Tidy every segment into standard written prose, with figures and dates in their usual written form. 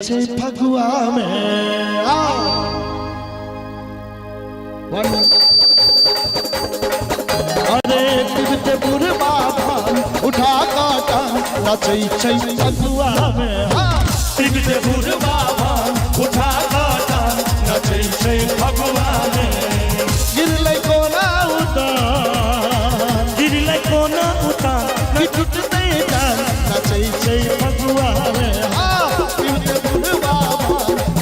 फगुआ में अरे तिरते बुढ़वा उठा काटा नचै छै फगुआ में तिरते बुढ़वा उठा काटा नचै छै फगुआ में गिरलै कोना उतार टूटते जान नचै छै फगुआ में तिरते बुढ़वा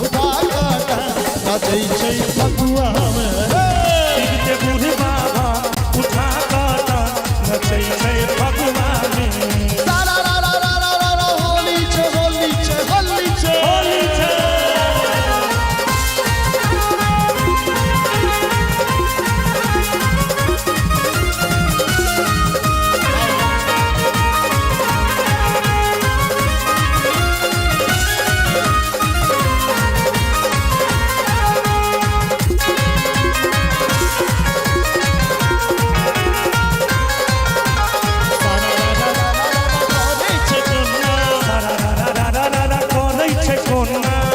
उठा काटा नचै छै फगुआ में तिरते बुढ़वा उठा काटा नचै छै फगुआ में सारा रा रा रा रा रा रा होली छे होली छे होली छे होली छे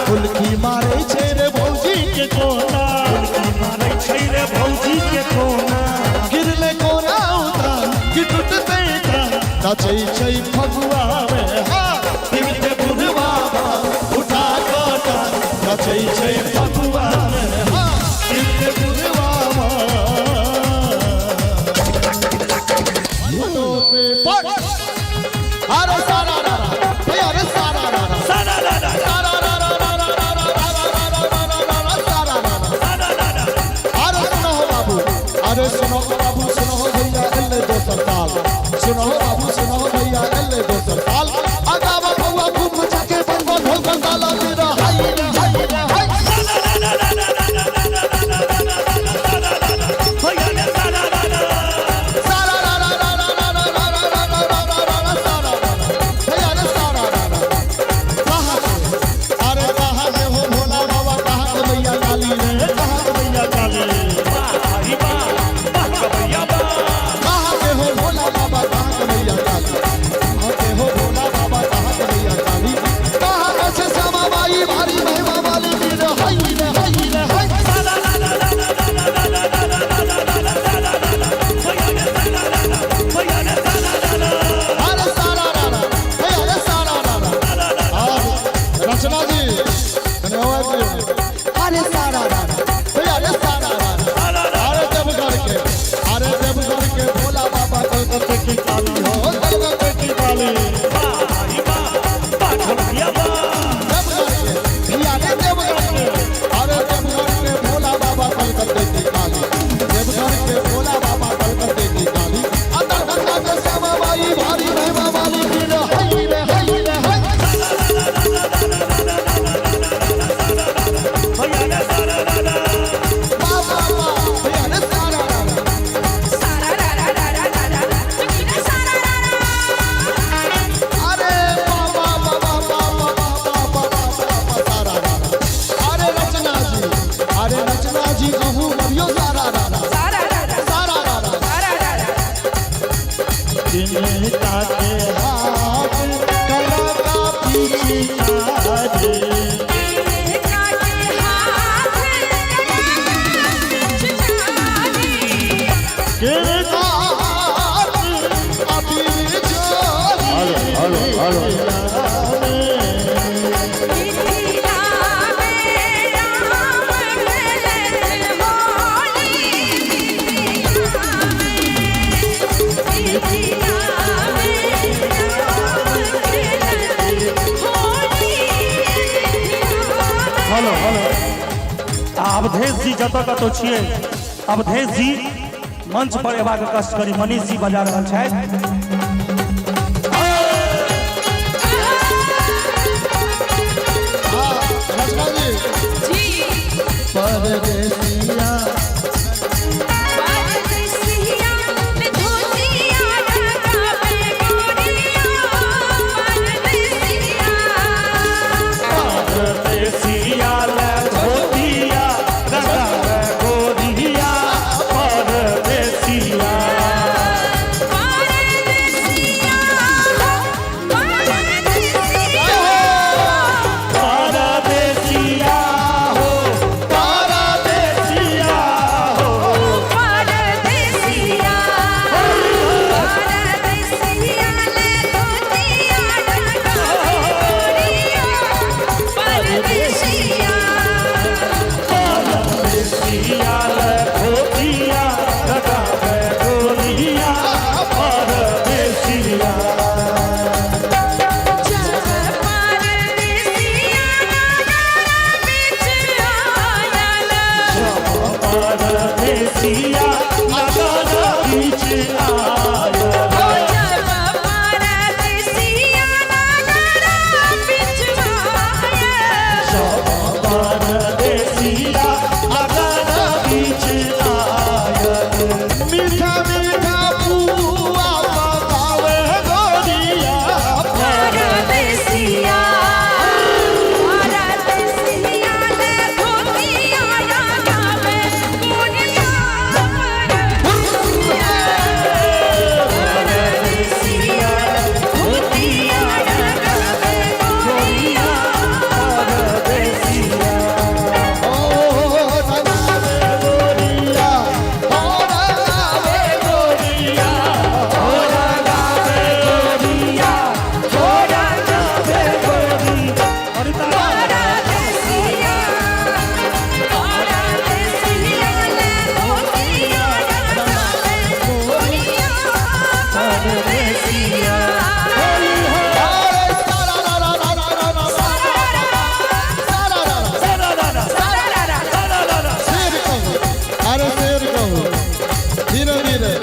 फुलकी मारे छे रे भौजी के कोना मारै छै रे भौजी के कोना गिरले कोना उतार कि टूटते जान नचै छै फगुआ में तिरते बुढ़वा उठा काटा नचै छै फगुआ में तिरते बुढ़वा अरे सारा रा रा अरे सारा रा रा सारा रा रा सारा रा रा रा रा रा रा अरे सुनो हो बाबू अरे सुनो हो बाबू सुनो हो भैया एल्ले दोसर ताल सुनो हो बाबू सुनो हो भैया एल्ले दोसर ताल आगावा भौवा खूब मचा के बनवा ढोल बंगाला मेरा हाय रे हाय रे हाय सारा रा रा रा रा रा रा रा रा रा रा रा रा सारा भैया रे सारा रा कहां अरे कहां के हो भोला बाबा कहां के भैया काली रे कहां के भैया काली हरी बा भैया बा कहां के हो भोला बाबा कहां के भैया काली कहां के हो भोला बाबा कहां के भैया काली कहां के से श्यामा बाई भारी महिमा वाली वीर हाय रे हाय रे हाय अरे सारा रा रा भैया रे सारा रा रा और रचना जी धन्यवाद जी अरे सारा रा रा भैया रे सारा रा रा अरे देवघर के भोला बाबा कलकत्ते की काली हो कलकत्ते की काली हरी बा भैया बा देवघर के भैया रे देवघर के अरे देवघर के भोला बाबा कलकत्ते की काली देवघर के भोला बाबा कलकत्ते की काली अंदर गंगा के श्यामा बाई भारी महिमा वाली वीर हाय रे हाय रे हाय भैया रे सारा रा रा बाबा भैया रे सारा रा रा अरे बाबा बाबा बाबा बाबा बाबा सारा रा रा अरे रचना जी कहूँ मरियो सारा रा रा सारा रा रा जिनका के हाथ कला का पीछे आज जिनका हाथ अभी हेलो हेलो अवधेश जी जतऽ कतौ छियै अवधेश जी मंच पर एबाक कष्ट करी मनीष जी बजा रहल छथि रचना जी परदेसिया परदेसिया ले धोतिया रंगा रे गोरिया परदेसिया परदेसिया लगाना बीच आया परदेसिया लगाना बीच आया मीठा मीठा पुआ पकावे गोरिया परदेसिया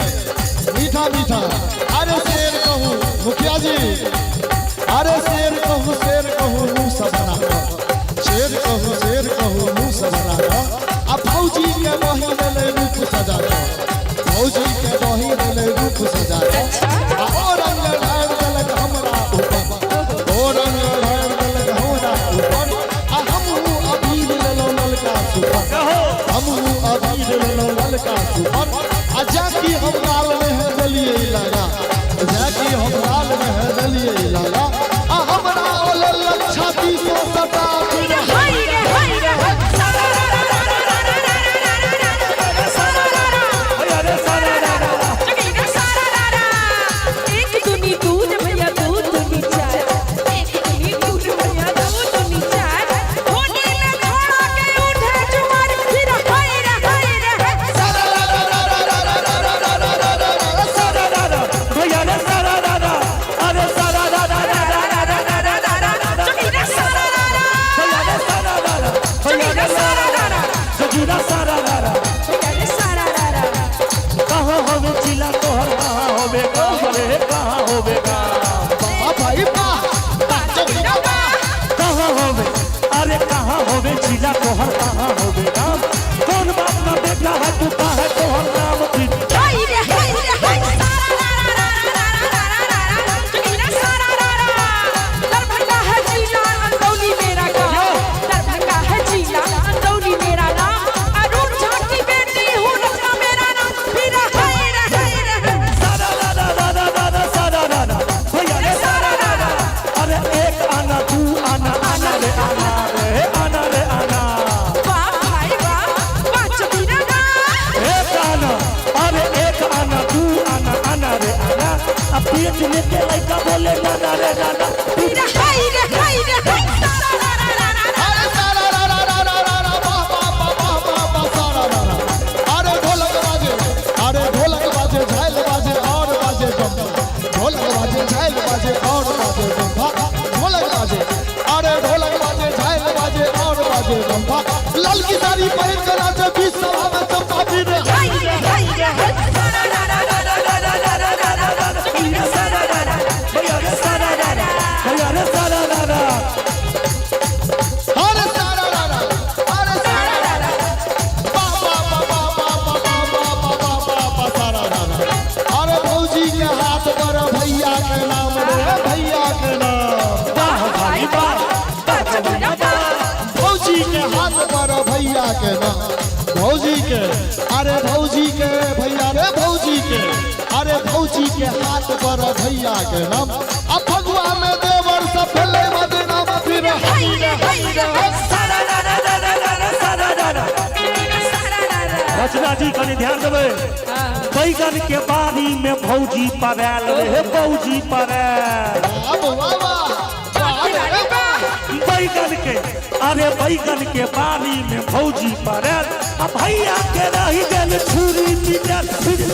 मीठा अरे शेर कहूँ मुखिया जी अरे शेर कहूँ मुँह सबरा शेर कहूँ मुँह सबरा अब भौजी के बही ले रूप सजा भौजी के बही ले रूप सजा और रंग ढाल दलक हमरा ऊपर और रंग ढाल दलक हमरा ऊपर हमहू अबीर ले ललका सुपर हमहू अबीर ले ललका सुपर जाकी हम लाल में है दलिए लगा जाकी हम लाल में है दलिए लगा हमरा ओले लच्छा 300 सटा फिर हाय रे एक दुनी दूध भैया दूध दुनी चाय एक दुनी दूध भैया दूध दुनी चाय होने में छोड़ा के उठे जुआर फिर हाय रे भैया रे सारा दादा अरे सारा दादा सजूरा सारा दादा कहाँ होवे चिला तोहर कहाँ होवे रे कहाँ होवे भाई कहाँ होवे अरे कहाँ होवे चिला तोहर कहाँ होवे कौन बात ना देखा है तू कहाँ है तोहर नाम फिर पेट में के लड़का बोले नाना रे नाना अरे सारा अरे ढोलक बाजे झाल बाजे और बाजे ढोलक बाजे झाल बाजे और बाजे ढोलक बाजे अरे ढोलक बाजे झाल बाजे और बाजे लाल की साड़ी पहन कर नाचे 20 सभा में चंपा फिर अरे भौजी के हाथ पर भैया के नाम रे भैया के नाम भौजी के हाथ पर भैया के नाम भौजी के अरे भौजी के भैया रे भौजी के अरे भौजी के हाथ पर भैया के नाम अब भगवा में देवर सब फैले बदनाम फिर रचना जी कनी ध्यान देवे बैगन के बारी में भौजी पड़ैल रहे भौजी पड़ैल बैगन के अरे बैगन के बारी में भौजी पड़ैल अब भैया के रही गल छुरी पिटल फिर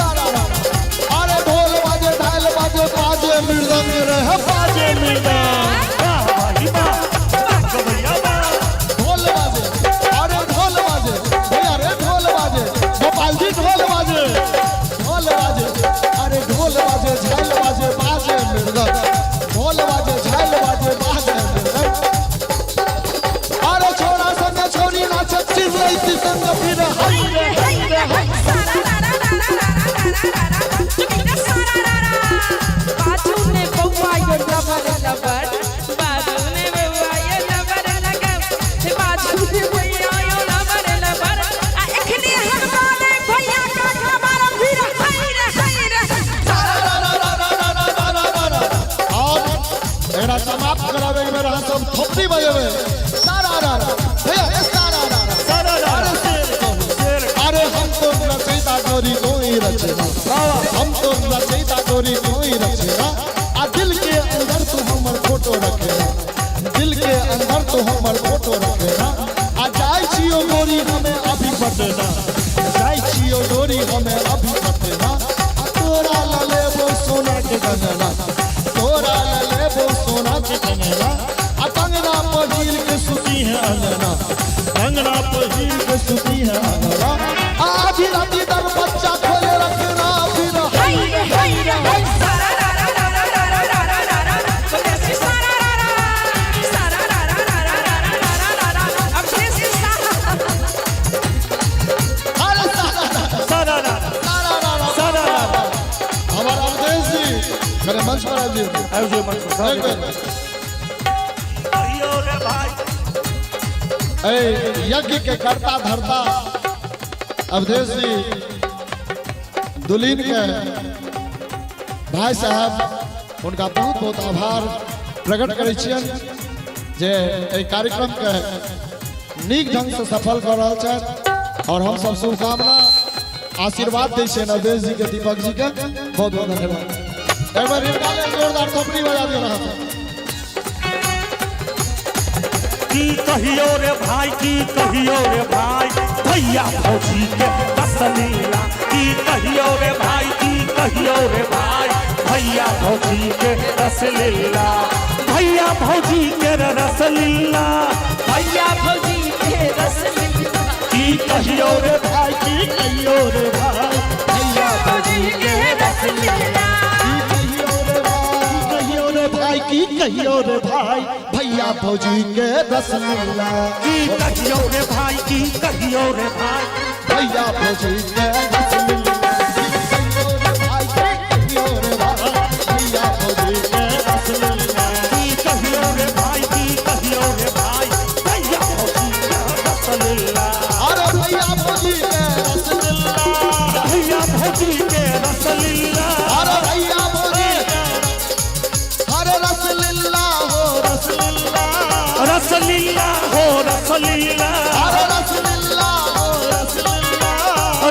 अरे ढोल बाजे ढाल बाजे बाजे मृदंग रहे रचेना हम तो रचेता गोरी कोई रचेना आ दिल के अंदर तो हमर फोटो रखेना दिल के अंदर तो हमर फोटो रखेना आ जाय छियो गोरी हमें अभी पटेना जाय छियो गोरी हमें अभी पटेना आ तोरा ला लेबो सोना के गंगना तोरा ला लेबो सोना के गंगना आ कंगना पहिर के सुती है अंगना कंगना पहिर के सुती है अंगना आधी राती दर बच्चा खोले रखना फिर हाय रे हाय सारा रा रा रा रा रा रा रा रा रा तो जैसे सारा रा रा रा रा रा रा रा रा अब जैसे सारा अरे सारा हमारा अवधेश जी मेरे मंच पर आ जी यज्ञ के करता धरता अवधेश जी दुलीन के भाई साहब उनका बहुत बहुत आभार प्रकट करै छियन जे एहि कार्यक्रम के नीक ढंग से सफल कर रहल छथि और हम सब शुभकामना आशीर्वाद दै छियन अवधेश जी के दीपक जी के बहुत बहुत धन्यवाद एक बार इनका जोरदार थपड़ी बजा दे रहा था की कहियो रे भाई की कहियो रे भाई भैया भौजी के रसलीला की कहियो रे भाई की कहियो रे भाई भैया भौजी के रसलीला भैया भौजी के रसलीला भैया भौजी के रसलीला की कहियो रे भाई की कहियो रे भाई भैया भौजी के रसलीला की कहियो रे भाई भैया भौजी के रसलीला की कहियो रे भाई की कहियो रे भाई भैया भौजी के रसलीला कहियो रे भाई भैया भौजी के रसलीला की कहियो रे भाई की कहियो रे भाई भैया भौजी के रसलीला अरे भैया भौजी के रसलीला भैया भौजी के रसलीला अरे भैया भौजी अरे रसलीला हो रसलीला रसलीला हो रसलीला अरे रसलीला हो रसलीला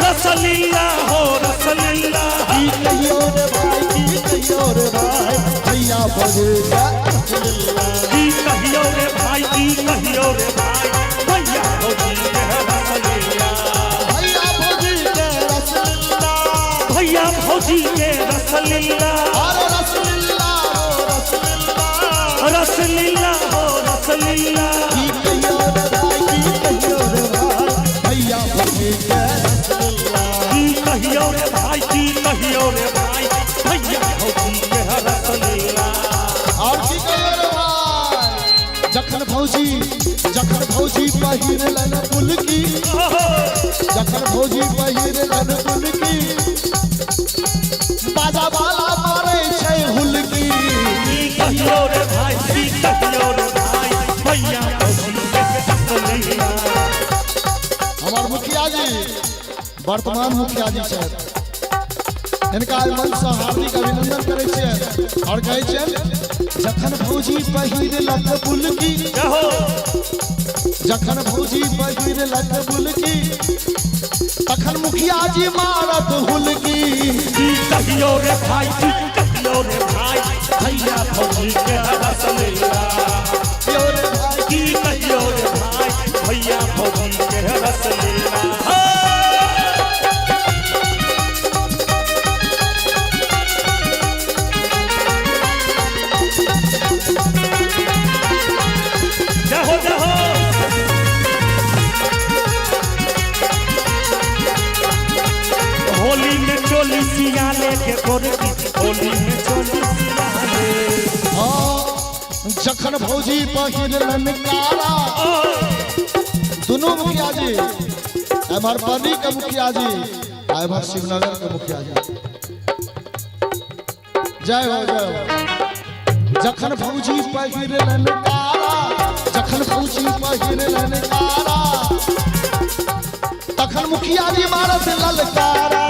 रसलीला हो रसलीला की कहियो रे भाई की कहियो रे भाई भैया भौजी के रसलीला की कहियो रे भाई की कहियो रे भाई भैया भौजी के रसलीला भैया भौजी के रसलीला भैया भौजी के रसलीला अरे रसलीला हो रसलीला रसलीला हो रसलीला की कहियो रे भाई की कहियो रे भाई भैया भौजी के रसलीला की कहियो रे भाई की कहियो रे भाई भैया भौजी के रसलीला और की कहियो रे भाई जखन भौजी पहिरलन पुलकी जखन भौजी पहिरलन पुलकी बाजा वाला मारे छै हुलकी की कहियो रे भाई की कहियो रे भाई भैया भौजी के रसलीला हमार मुखिया जी वर्तमान मुखिया जी छथि इनका मन से हार्दिक अभिनंदन करै छियनि और कहै छियनि जखन भौजी पहिरलक पुलकी जहो जखन भौजी पहिरलक पुलकी तखन मुखिया जी मारत हुलकी की कहियो रे भाई की कहियो रे भाई भैया भौजी के रसलीला कहियो रे भाई की कहियो रे भाई भैया भौजी के रसलीला जहो जहो होली में चोली सिया लेके गोरकी होली में चोली सिया ले जखन भौजी पहिरलन काला दोनों मुखिया जी एमआर पानी के मुखिया जी एमआर शिवनगर के मुखिया जी जय हो जखन भौजी पहिरलन काला जखन भौजी पहिरलन काला तखन मुखिया जी मारत ललकारा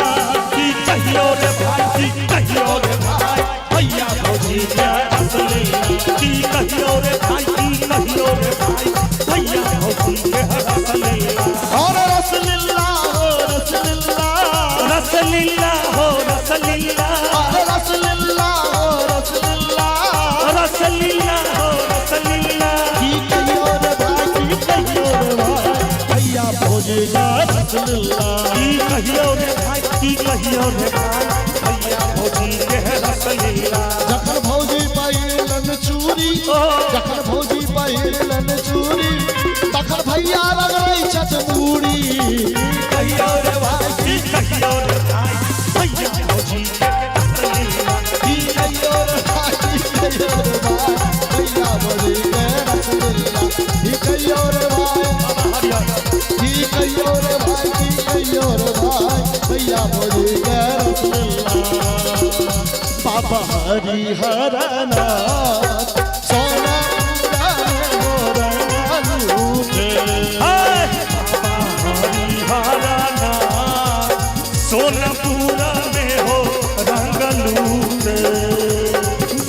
की कहियो रे भाई की कहियो रे भाई भैया भौजी के रसलीला की कहियो रे भाई की कहियो रे भाई भैया भौजी के रसलीला और रसलीला हो रसलीला रसलीला रसलीला अरे रसलीला हो रसलीला रसलीला हो रसलीला की कहियो रे भाई की कहियो रे भाई भैया भौजी का रसलीला की कहियो रे भाई की कहियो रे भाई भैया भौजी के रसलीला जखन भौजी पहिरलन चूड़ी जखन भौजी पहिरलन चूड़ी तखन भैया रगड़ै छथ मूड़ी कहियो रे भाई की कहियो रे भाई भैया भौजी के रसलीला की कहियो रे भाई की कहियो रे भाई भैया भौजी के रसलीला की कहियो रे भाई की कहियो रे भाई की कहियो रे भाई भैया भौजी के रसलीला बाबा हरिहर नाथ सोना मोरा लूटे सोनपुरा में हो रंग लूटे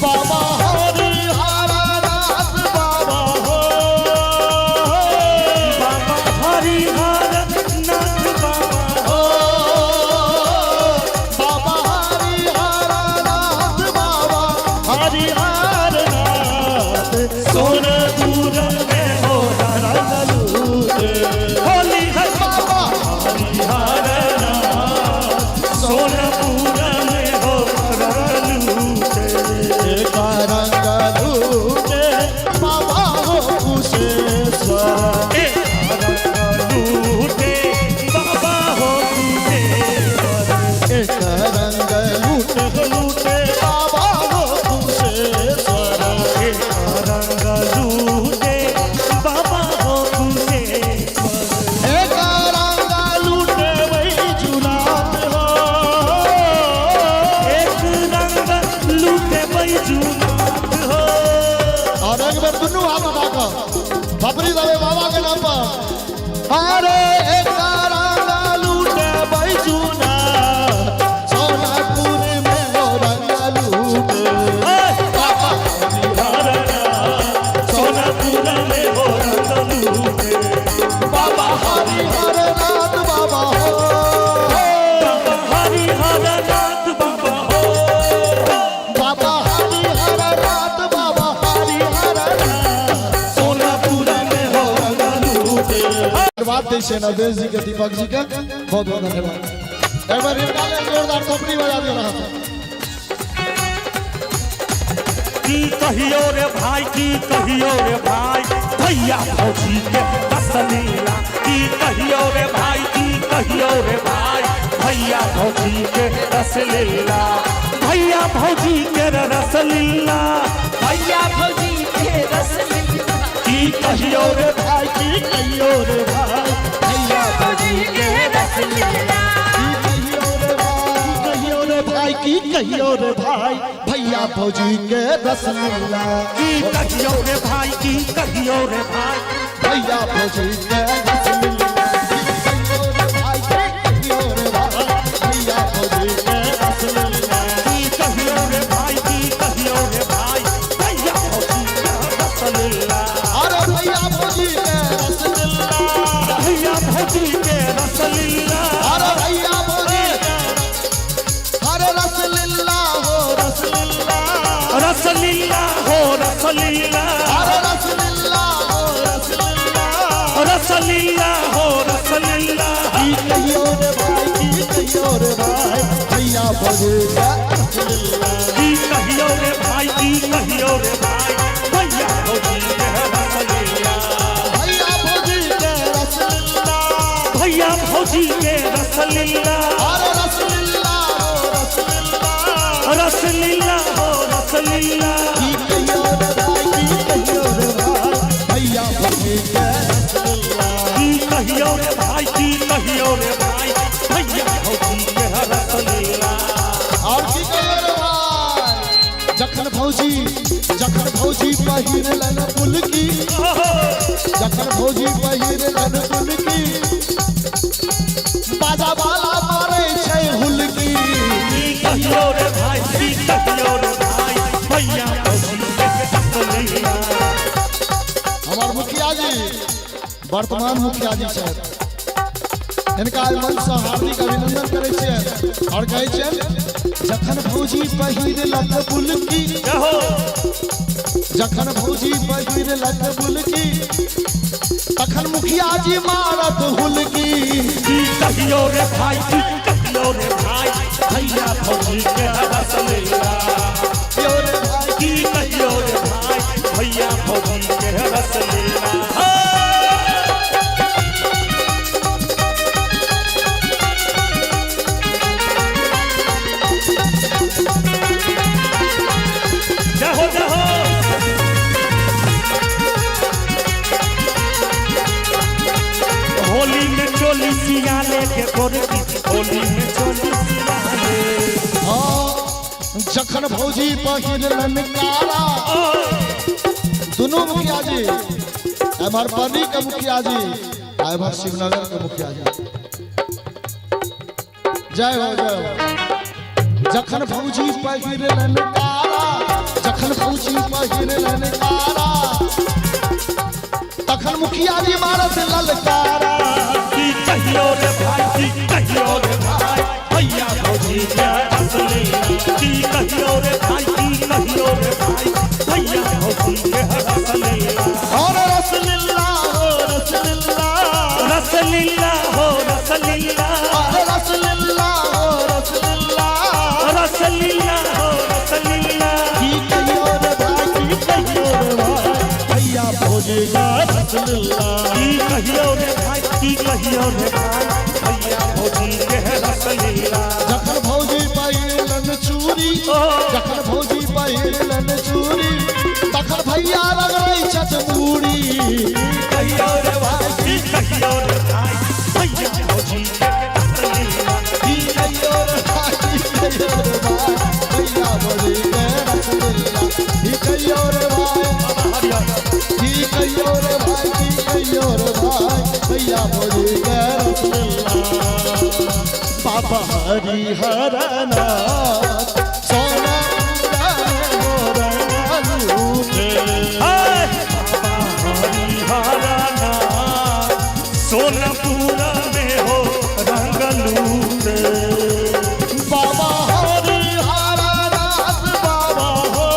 बाबा हरिहर नाथ बाबा हो बाबा हरिहर नाथ बाबा ओ बाबा हरिहर नाथ बाबा हरिहर नाथ सोनपुरा में हो रंग लूटे होली है बाबा हरिहर सोनपुरा में हो रंग लूटे एक रंग लूटे बाबा हो कुशेश्वर लूटे बाबा हो एक रंग लूटे लूटे बाबा हो कुशेश्वर रंग लूटे बाबा हो एक रंग लूटे वही जुनात हो एक रंग लूटे बैजुनाथ हो और एक बार दुनू हाथ उठा कर बबरी दबे बाबा के नाम पर अरे एक रंग लूटे वही जुनात सोनापुर में हो रंग लूटे बाबा सोनपुरा में हो रंग लूटे बाबा हरिहर नाथ बाबा हो बाबा हरिहर नाथ बाबा हो बाबा हरिहर नाथ बाबा हरिहर नाथ सोनपुरा में हो रंग लूटे धन्यवाद देशे नवदेश जी के दीपक जी का बहुत बहुत धन्यवाद एक बार इनका जोरदार थपड़ी बजा दे रहा था की कहियो रे भाई की कहियो रे भाई भैया भौजी के रसलीला की कहियो रे भाई की कहियो रे भाई भैया भौजी के रसलीला भैया भौजी के रसलीला भैया भौजी के रसलीला की कहियो रे भाई की कहियो रे भाई भैया भौजी के रसलीला कहियो रे भाई की कहियो रे भाई भैया भौजी के रसलीला की कहियो रे भाई की कहियो रे भाई भैया भौजी के रसलीला कहियो रे भाई कहियो रे भाई भैया भौजी के रसलीला की कहियो रे भाई की कहियो रे भाई भैया भौजी के रसलीला अरे भैया भौजी के रसलीला भैया भौजी के रसलीला अरे भैया भौजी अरे रसलीला हो रसलीला रसलीला हो रसलीला अरे रसलीला हो रसलीला रसलीला हो रसलीला की कहियो रे भाई की कहियो रे भाई भैया भौजी के रसलीला की कहियो रे भाई की कहियो रे भाई भैया भौजी के रसलीला भैया भौजी के रसलीला भैया भौजी के रसलीला अरे रसलीला हो रसलीला रसलीला हो रसलीला की कहियो रे भाई की कहियो रे भाई भैया भौजी के रसलीला की कहियो रे भाई की कहियो रे भाई भैया भौजी के रसलीला और की कहियो रे भाई जखन भौजी पहिरलन पुलकी जखन भौजी पहिरलन पुलकी बाजा वाला मारे छै हुलकी की कहियो रे भाई की कहियो रे भाई भैया भौजी के रसलीला हमार मुखिया जी वर्तमान मुखिया जी छथि हिनका मंच से हार्दिक अभिनंदन करै छियनि और कहै छियनि जखन भौजी पहिर लक बुलकी जहो जखन भौजी पहिर लक बुलकी तखन मुखिया जी मारत हुलकी की कहियो रे भाई की कहियो रे भाई भैया भौजी के रस लीला यो रे भाई की कहियो रे भाई भैया भौजी के रस लीला जहो जहो होली में चोली सिया लेके गोरकी होली में चोली सिया ले हाँ जखन भौजी पहिर लनकारा दोनों मुखिया जी एमहर बनी के मुखिया जी एमहर शिवनगर के मुखिया जी जय हो जखन भौजी पहिर लनकारा जखन भौजी पहिर लनकारा तखन मुखिया जी मारत ललकारा की कहियो रे भाई की कहियो रे भाई भैया भौजी के रस लीला की कहियो रे भाई की कहियो रे भाई भैया भौजी के रस लीला और रसलीला हो रसलीला रसलीला हो रसलीला और रसलीला हो रसलीला रसलीला हो रसलीला की कहियो रे भाई की कहियो रे भाई भैया भौजी का रसलीला की कहियो रे भाई की कहियो रे भाई भैया भौजी के रसलीला जखन भौजी पहिरलन चूड़ी जखन भौजी पहिरलन चूड़ी तखन भैया रगड़ै छत मूड़ी कहियो रे भाई की कहियो रे भाई भैया भौजी के रसलीला की कहियो रे भाई की कहियो रे भाई भैया भौजी के रसलीला की कहियो रे भाई की कहियो रे भाई की कहियो रे भाई भैया भौजी के रसलीला बाबा हरिहर नाथ सोना लूटे सोनपुरा में हो रंग लूटे बाबा हरिहर नाथ बाबा हो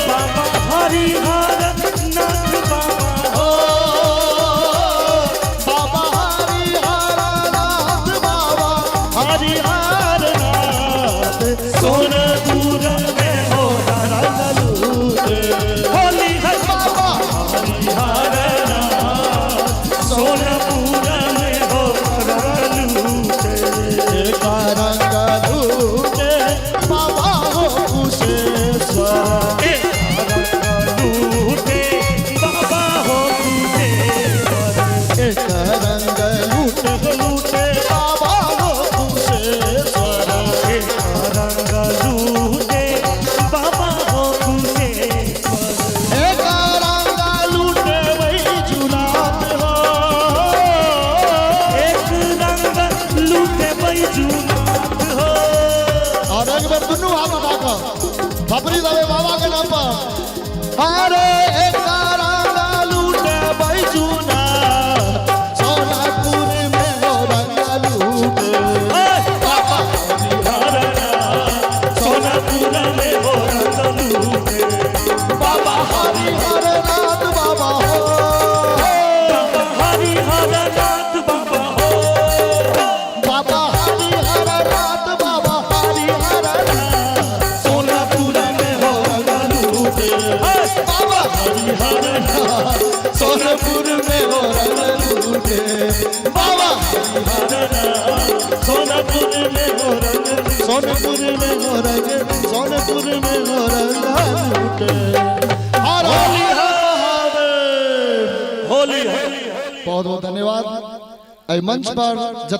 बाबा हरिहर नाथ बाबा हो बाबा हरिहर नाथ बाबा हरिहर नाथ सोनपुरा में हो रंग लूटे होली है बाबा हरिहर नाथ सोनपुरा में हो रंग लूटे एक रंग लूटे बाबा हो कुशेश्वर लूटे बाबा हो एक रंग लूटे लूटे बाबा हो कुशेश्वर रंग लूटे बाबा हो एक रंग लूटे वही जुनात हो एक रंग लूटे बैजूनाथ हो और एक बार दुनू हाथ उठा कर खबरी दबे बाबा के नाम पर अरे एक रंग लूटे वही जुनात सोनापुर में हो रंग लूटे बाबा सोनपुरा में हो रंग लूटे बाबा हरिहर नाथ बाबा हो बाबा हरिहर नाथ बाबा हो बाबा हरिहर नाथ बाबा हरिहर नाथ सोनपुरा में हो रंग लूटे बाबा हरिहर नाथ सोनपुर में हो रंग लूटे बाबा सोनपुर में हो रंग सोनपुर में हो रंग सोनपुर में हो रंग लूटे हर हर महादेव होली है बहुत बहुत धन्यवाद। एहि मंच पर